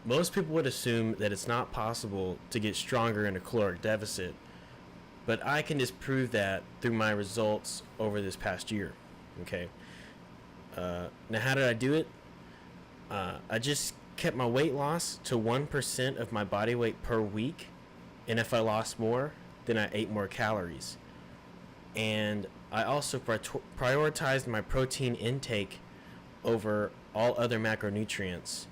Most people would assume that it's not possible to get stronger in a caloric deficit, but I can disprove that through my results over this past year. Okay. Now, how did I do it? I just kept my weight loss to 1% of my body weight per week, and if I lost more, then I ate more calories. And I also prioritized my protein intake over all other macronutrients.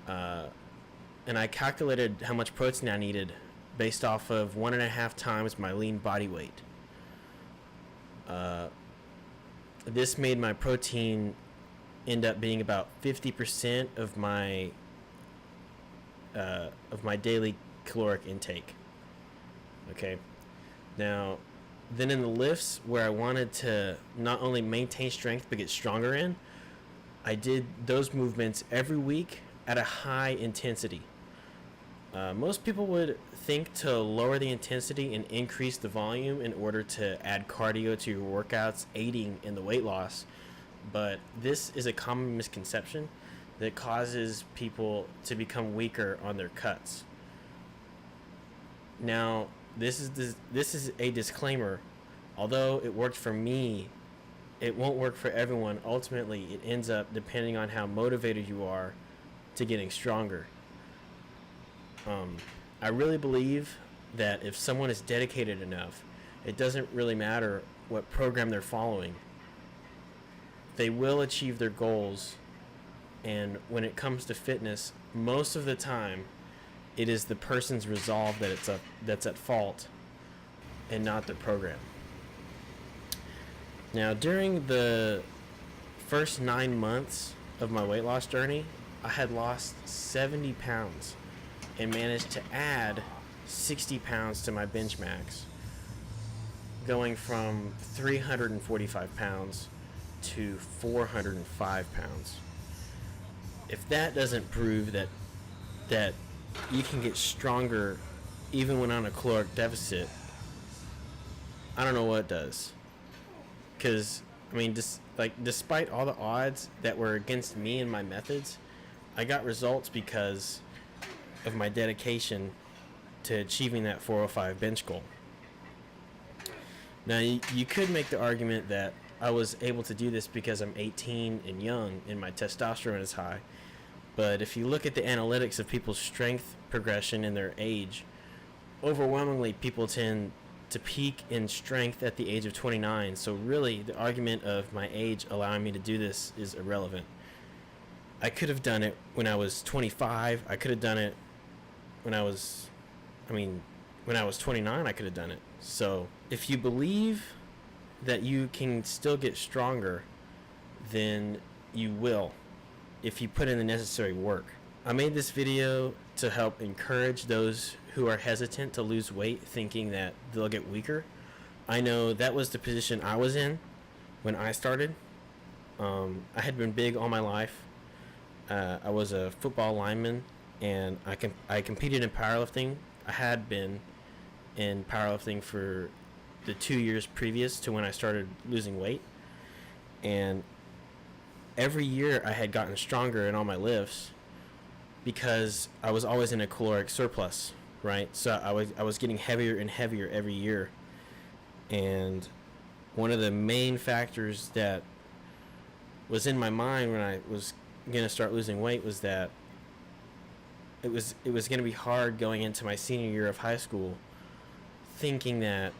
And I calculated how much protein I needed based off of 1.5 times my lean body weight. This made my protein end up being about 50% of my daily caloric intake. Okay. Now, then in the lifts where I wanted to not only maintain strength but get stronger in, I did those movements every week at a high intensity. Most people would think to lower the intensity and increase the volume in order to add cardio to your workouts, aiding in the weight loss. But this is a common misconception that causes people to become weaker on their cuts. Now, this is a disclaimer. Although it worked for me, it won't work for everyone. Ultimately, it ends up depending on how motivated you are to getting stronger. I really believe that if someone is dedicated enough, it doesn't really matter what program they're following. They will achieve their goals. And when it comes to fitness, most of the time, it is the person's resolve that's at fault, and not the program. Now, during the first 9 months of my weight loss journey, I had lost 70 pounds and managed to add 60 pounds to my bench max, going from 345 pounds to 405 pounds. If that doesn't prove that you can get stronger even when on a caloric deficit, I don't know what does. Because, I mean, despite all the odds that were against me and my methods, I got results because of my dedication to achieving that 405 bench goal. Now, you could make the argument that I was able to do this because I'm 18 and young and my testosterone is high. But if you look at the analytics of people's strength progression in their age, overwhelmingly people tend to peak in strength at the age of 29. So really, the argument of my age allowing me to do this is irrelevant. I could have done it when I was 25. I could have done it when I was 29, I could have done it. So if you believe that you can still get stronger, then you will, if you put in the necessary work. I made this video to help encourage those who are hesitant to lose weight, thinking that they'll get weaker. I know that was the position I was in when I started. I had been big all my life. I was a football lineman, and I competed in powerlifting. I had been in powerlifting for the 2 years previous to when I started losing weight, and every year I had gotten stronger in all my lifts because I was always in a caloric surplus, right? So I was getting heavier and heavier every year. And one of the main factors that was in my mind when I was going to start losing weight was that it was going to be hard going into my senior year of high school, thinking that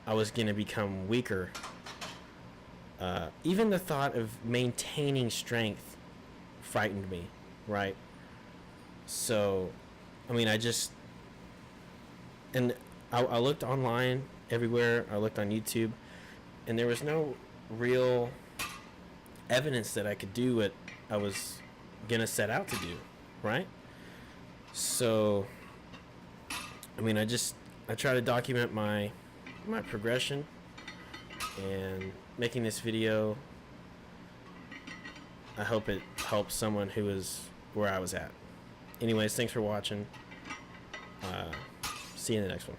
I was going to become weaker. Even the thought of maintaining strength frightened me, right? So, I mean, I looked online everywhere. I looked on YouTube, and there was no real evidence that I could do what I was gonna set out to do, right? So, I mean, I try to document my progression, and making this video, I hope it helps someone who is where I was at. Anyways, thanks for watching. See you in the next one.